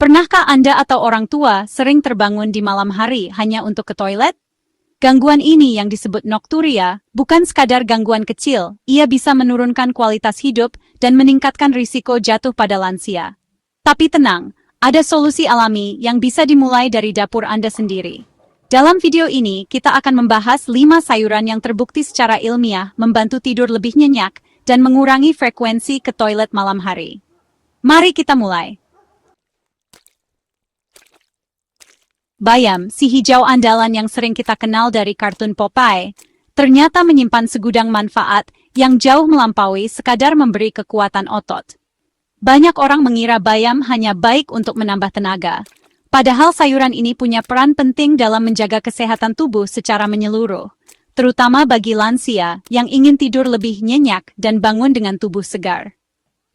Pernahkah Anda atau orang tua sering terbangun di malam hari hanya untuk ke toilet? Gangguan ini yang disebut nokturia bukan sekadar gangguan kecil, ia bisa menurunkan kualitas hidup dan meningkatkan risiko jatuh pada lansia. Tapi tenang, ada solusi alami yang bisa dimulai dari dapur Anda sendiri. Dalam video ini, kita akan membahas 5 sayuran yang terbukti secara ilmiah membantu tidur lebih nyenyak dan mengurangi frekuensi ke toilet malam hari. Mari kita mulai. Bayam, si hijau andalan yang sering kita kenal dari kartun Popeye, ternyata menyimpan segudang manfaat yang jauh melampaui sekadar memberi kekuatan otot. Banyak orang mengira bayam hanya baik untuk menambah tenaga, padahal sayuran ini punya peran penting dalam menjaga kesehatan tubuh secara menyeluruh, terutama bagi lansia yang ingin tidur lebih nyenyak dan bangun dengan tubuh segar.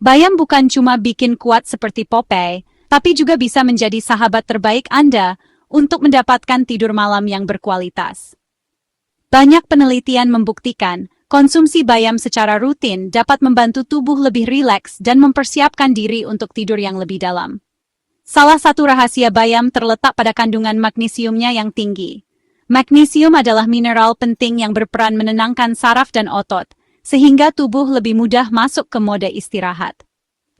Bayam bukan cuma bikin kuat seperti Popeye, tapi juga bisa menjadi sahabat terbaik Anda untuk mendapatkan tidur malam yang berkualitas. Banyak penelitian membuktikan, konsumsi bayam secara rutin dapat membantu tubuh lebih rileks dan mempersiapkan diri untuk tidur yang lebih dalam. Salah satu rahasia bayam terletak pada kandungan magnesiumnya yang tinggi. Magnesium adalah mineral penting yang berperan menenangkan saraf dan otot, sehingga tubuh lebih mudah masuk ke mode istirahat.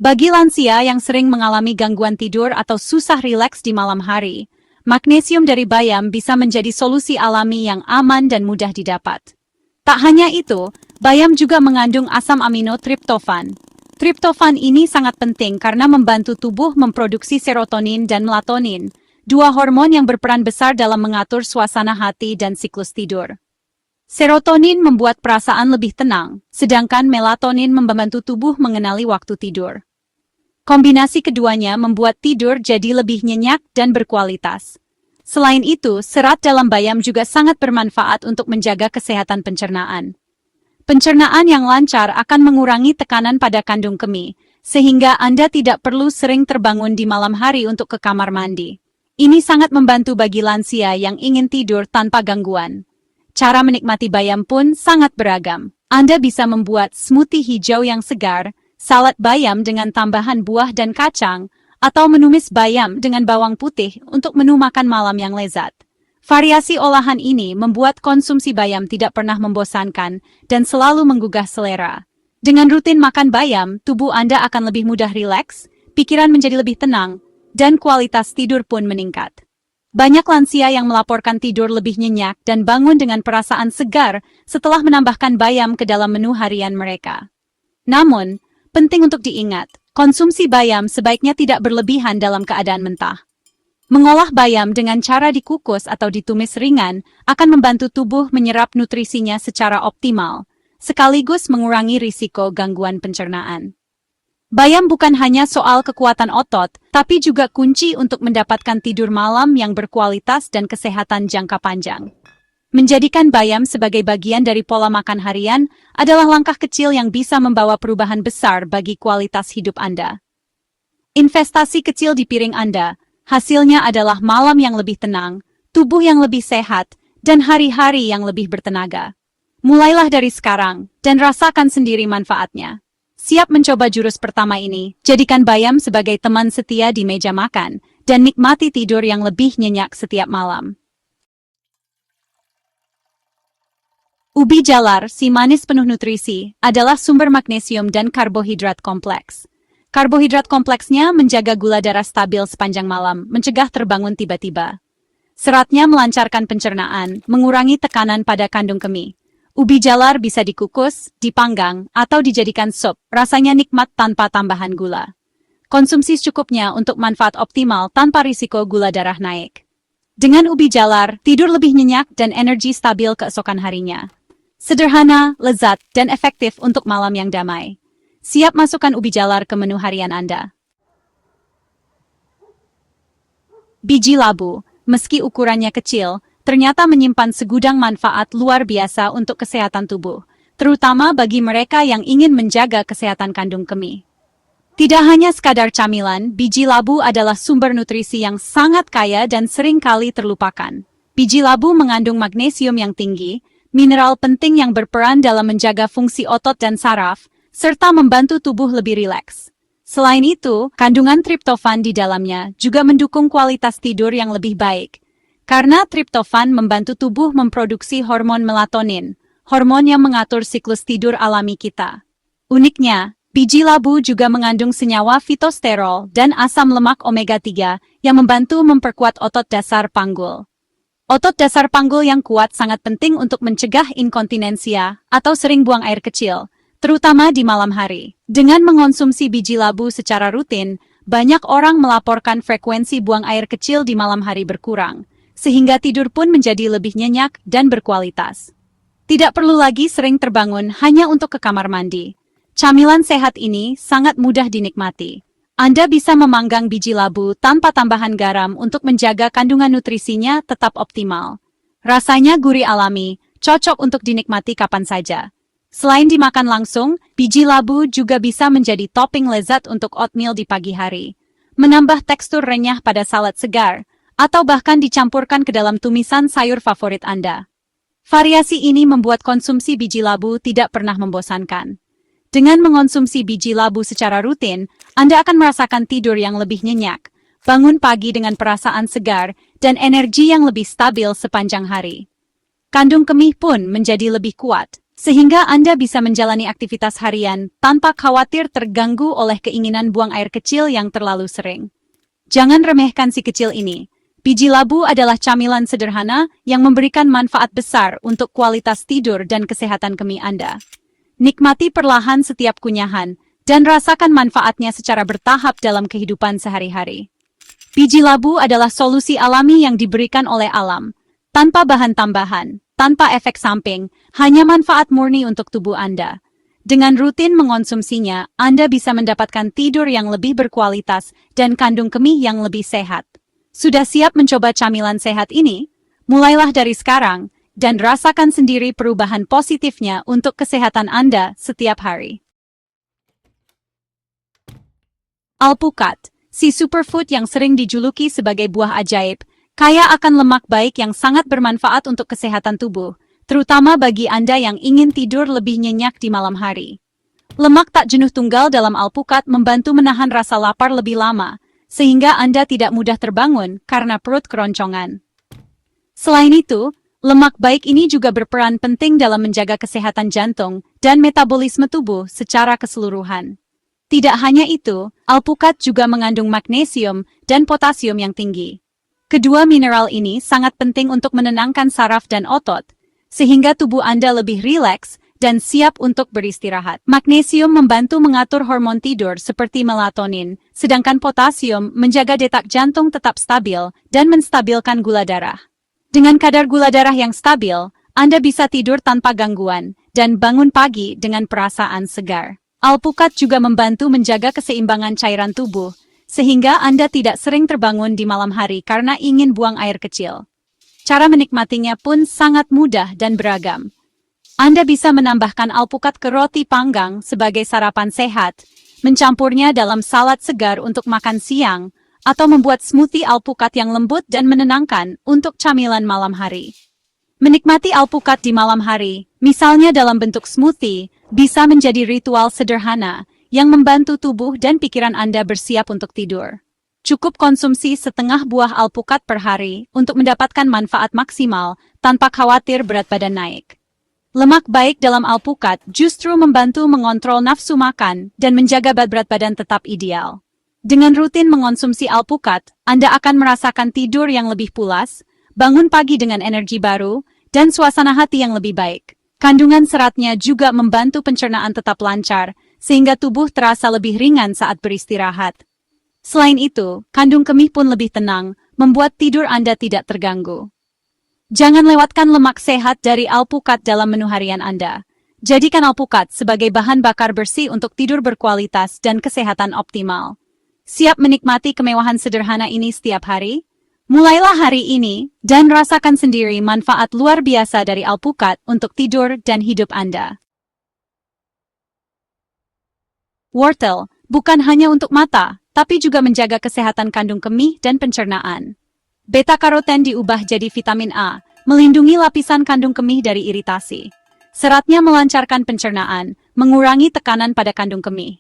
Bagi lansia yang sering mengalami gangguan tidur atau susah rileks di malam hari, magnesium dari bayam bisa menjadi solusi alami yang aman dan mudah didapat. Tak hanya itu, bayam juga mengandung asam amino triptofan. Triptofan ini sangat penting karena membantu tubuh memproduksi serotonin dan melatonin, dua hormon yang berperan besar dalam mengatur suasana hati dan siklus tidur. Serotonin membuat perasaan lebih tenang, sedangkan melatonin membantu tubuh mengenali waktu tidur. Kombinasi keduanya membuat tidur jadi lebih nyenyak dan berkualitas. Selain itu, serat dalam bayam juga sangat bermanfaat untuk menjaga kesehatan pencernaan. Pencernaan yang lancar akan mengurangi tekanan pada kandung kemih, sehingga Anda tidak perlu sering terbangun di malam hari untuk ke kamar mandi. Ini sangat membantu bagi lansia yang ingin tidur tanpa gangguan. Cara menikmati bayam pun sangat beragam. Anda bisa membuat smoothie hijau yang segar, salad bayam dengan tambahan buah dan kacang, atau menumis bayam dengan bawang putih untuk menu makan malam yang lezat. Variasi olahan ini membuat konsumsi bayam tidak pernah membosankan dan selalu menggugah selera. Dengan rutin makan bayam, tubuh Anda akan lebih mudah rileks, pikiran menjadi lebih tenang, dan kualitas tidur pun meningkat. Banyak lansia yang melaporkan tidur lebih nyenyak dan bangun dengan perasaan segar setelah menambahkan bayam ke dalam menu harian mereka. Namun, penting untuk diingat, konsumsi bayam sebaiknya tidak berlebihan dalam keadaan mentah. Mengolah bayam dengan cara dikukus atau ditumis ringan akan membantu tubuh menyerap nutrisinya secara optimal, sekaligus mengurangi risiko gangguan pencernaan. Bayam bukan hanya soal kekuatan otot, tapi juga kunci untuk mendapatkan tidur malam yang berkualitas dan kesehatan jangka panjang. Menjadikan bayam sebagai bagian dari pola makan harian adalah langkah kecil yang bisa membawa perubahan besar bagi kualitas hidup Anda. Investasi kecil di piring Anda, hasilnya adalah malam yang lebih tenang, tubuh yang lebih sehat, dan hari-hari yang lebih bertenaga. Mulailah dari sekarang, dan rasakan sendiri manfaatnya. Siap mencoba jurus pertama ini, jadikan bayam sebagai teman setia di meja makan, dan nikmati tidur yang lebih nyenyak setiap malam. Ubi jalar, si manis penuh nutrisi, adalah sumber magnesium dan karbohidrat kompleks. Karbohidrat kompleksnya menjaga gula darah stabil sepanjang malam, mencegah terbangun tiba-tiba. Seratnya melancarkan pencernaan, mengurangi tekanan pada kandung kemih. Ubi jalar bisa dikukus, dipanggang, atau dijadikan sup, rasanya nikmat tanpa tambahan gula. Konsumsi secukupnya untuk manfaat optimal tanpa risiko gula darah naik. Dengan ubi jalar, tidur lebih nyenyak dan energi stabil keesokan harinya. Sederhana, lezat, dan efektif untuk malam yang damai. Siap masukkan ubi jalar ke menu harian Anda. Biji labu, meski ukurannya kecil, ternyata menyimpan segudang manfaat luar biasa untuk kesehatan tubuh, terutama bagi mereka yang ingin menjaga kesehatan kandung kemih. Tidak hanya sekadar camilan, biji labu adalah sumber nutrisi yang sangat kaya dan sering kali terlupakan. Biji labu mengandung magnesium yang tinggi, mineral penting yang berperan dalam menjaga fungsi otot dan saraf, serta membantu tubuh lebih rileks. Selain itu, kandungan triptofan di dalamnya juga mendukung kualitas tidur yang lebih baik. Karena triptofan membantu tubuh memproduksi hormon melatonin, hormon yang mengatur siklus tidur alami kita. Uniknya, biji labu juga mengandung senyawa fitosterol dan asam lemak omega-3 yang membantu memperkuat otot dasar panggul. Otot dasar panggul yang kuat sangat penting untuk mencegah inkontinensia atau sering buang air kecil, terutama di malam hari. Dengan mengonsumsi biji labu secara rutin, banyak orang melaporkan frekuensi buang air kecil di malam hari berkurang, sehingga tidur pun menjadi lebih nyenyak dan berkualitas. Tidak perlu lagi sering terbangun hanya untuk ke kamar mandi. Camilan sehat ini sangat mudah dinikmati. Anda bisa memanggang biji labu tanpa tambahan garam untuk menjaga kandungan nutrisinya tetap optimal. Rasanya gurih alami, cocok untuk dinikmati kapan saja. Selain dimakan langsung, biji labu juga bisa menjadi topping lezat untuk oatmeal di pagi hari. Menambah tekstur renyah pada salad segar, atau bahkan dicampurkan ke dalam tumisan sayur favorit Anda. Variasi ini membuat konsumsi biji labu tidak pernah membosankan. Dengan mengonsumsi biji labu secara rutin, Anda akan merasakan tidur yang lebih nyenyak, bangun pagi dengan perasaan segar, dan energi yang lebih stabil sepanjang hari. Kandung kemih pun menjadi lebih kuat, sehingga Anda bisa menjalani aktivitas harian tanpa khawatir terganggu oleh keinginan buang air kecil yang terlalu sering. Jangan remehkan si kecil ini. Biji labu adalah camilan sederhana yang memberikan manfaat besar untuk kualitas tidur dan kesehatan kemih Anda. Nikmati perlahan setiap kunyahan, dan rasakan manfaatnya secara bertahap dalam kehidupan sehari-hari. Biji labu adalah solusi alami yang diberikan oleh alam, tanpa bahan tambahan, tanpa efek samping, hanya manfaat murni untuk tubuh Anda. Dengan rutin mengonsumsinya, Anda bisa mendapatkan tidur yang lebih berkualitas dan kandung kemih yang lebih sehat. Sudah siap mencoba camilan sehat ini? Mulailah dari sekarang, dan rasakan sendiri perubahan positifnya untuk kesehatan Anda setiap hari. Alpukat, si superfood yang sering dijuluki sebagai buah ajaib, kaya akan lemak baik yang sangat bermanfaat untuk kesehatan tubuh, terutama bagi Anda yang ingin tidur lebih nyenyak di malam hari. Lemak tak jenuh tunggal dalam alpukat membantu menahan rasa lapar lebih lama, sehingga Anda tidak mudah terbangun karena perut keroncongan. Selain itu, lemak baik ini juga berperan penting dalam menjaga kesehatan jantung dan metabolisme tubuh secara keseluruhan. Tidak hanya itu, alpukat juga mengandung magnesium dan potasium yang tinggi. Kedua mineral ini sangat penting untuk menenangkan saraf dan otot, sehingga tubuh Anda lebih rileks dan siap untuk beristirahat. Magnesium membantu mengatur hormon tidur seperti melatonin, sedangkan potasium menjaga detak jantung tetap stabil dan menstabilkan gula darah. Dengan kadar gula darah yang stabil, Anda bisa tidur tanpa gangguan dan bangun pagi dengan perasaan segar. Alpukat juga membantu menjaga keseimbangan cairan tubuh, sehingga Anda tidak sering terbangun di malam hari karena ingin buang air kecil. Cara menikmatinya pun sangat mudah dan beragam. Anda bisa menambahkan alpukat ke roti panggang sebagai sarapan sehat, mencampurnya dalam salad segar untuk makan siang, atau membuat smoothie alpukat yang lembut dan menenangkan untuk camilan malam hari. Menikmati alpukat di malam hari, misalnya dalam bentuk smoothie, bisa menjadi ritual sederhana yang membantu tubuh dan pikiran Anda bersiap untuk tidur. Cukup konsumsi setengah buah alpukat per hari untuk mendapatkan manfaat maksimal tanpa khawatir berat badan naik. Lemak baik dalam alpukat justru membantu mengontrol nafsu makan dan menjaga berat badan tetap ideal. Dengan rutin mengonsumsi alpukat, Anda akan merasakan tidur yang lebih pulas, bangun pagi dengan energi baru, dan suasana hati yang lebih baik. Kandungan seratnya juga membantu pencernaan tetap lancar, sehingga tubuh terasa lebih ringan saat beristirahat. Selain itu, kandung kemih pun lebih tenang, membuat tidur Anda tidak terganggu. Jangan lewatkan lemak sehat dari alpukat dalam menu harian Anda. Jadikan alpukat sebagai bahan bakar bersih untuk tidur berkualitas dan kesehatan optimal. Siap menikmati kemewahan sederhana ini setiap hari? Mulailah hari ini dan rasakan sendiri manfaat luar biasa dari alpukat untuk tidur dan hidup Anda. Wortel bukan hanya untuk mata, tapi juga menjaga kesehatan kandung kemih dan pencernaan. Beta-karoten diubah jadi vitamin A, melindungi lapisan kandung kemih dari iritasi. Seratnya melancarkan pencernaan, mengurangi tekanan pada kandung kemih.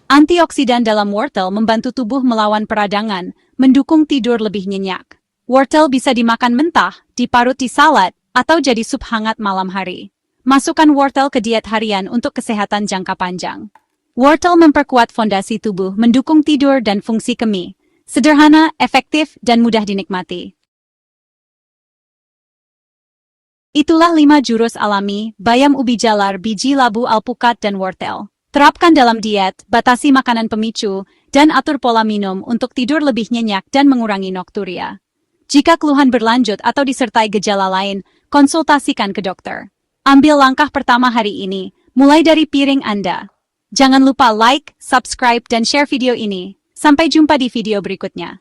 Antioksidan dalam wortel membantu tubuh melawan peradangan, mendukung tidur lebih nyenyak. Wortel bisa dimakan mentah, diparut di salad, atau jadi sup hangat malam hari. Masukkan wortel ke diet harian untuk kesehatan jangka panjang. Wortel memperkuat fondasi tubuh, mendukung tidur dan fungsi kemih. Sederhana, efektif, dan mudah dinikmati. Itulah 5 jurus alami, bayam ubi jalar, biji labu alpukat, dan wortel. Terapkan dalam diet, batasi makanan pemicu, dan atur pola minum untuk tidur lebih nyenyak dan mengurangi nokturia. Jika keluhan berlanjut atau disertai gejala lain, konsultasikan ke dokter. Ambil langkah pertama hari ini, mulai dari piring Anda. Jangan lupa like, subscribe, dan share video ini. Sampai jumpa di video berikutnya.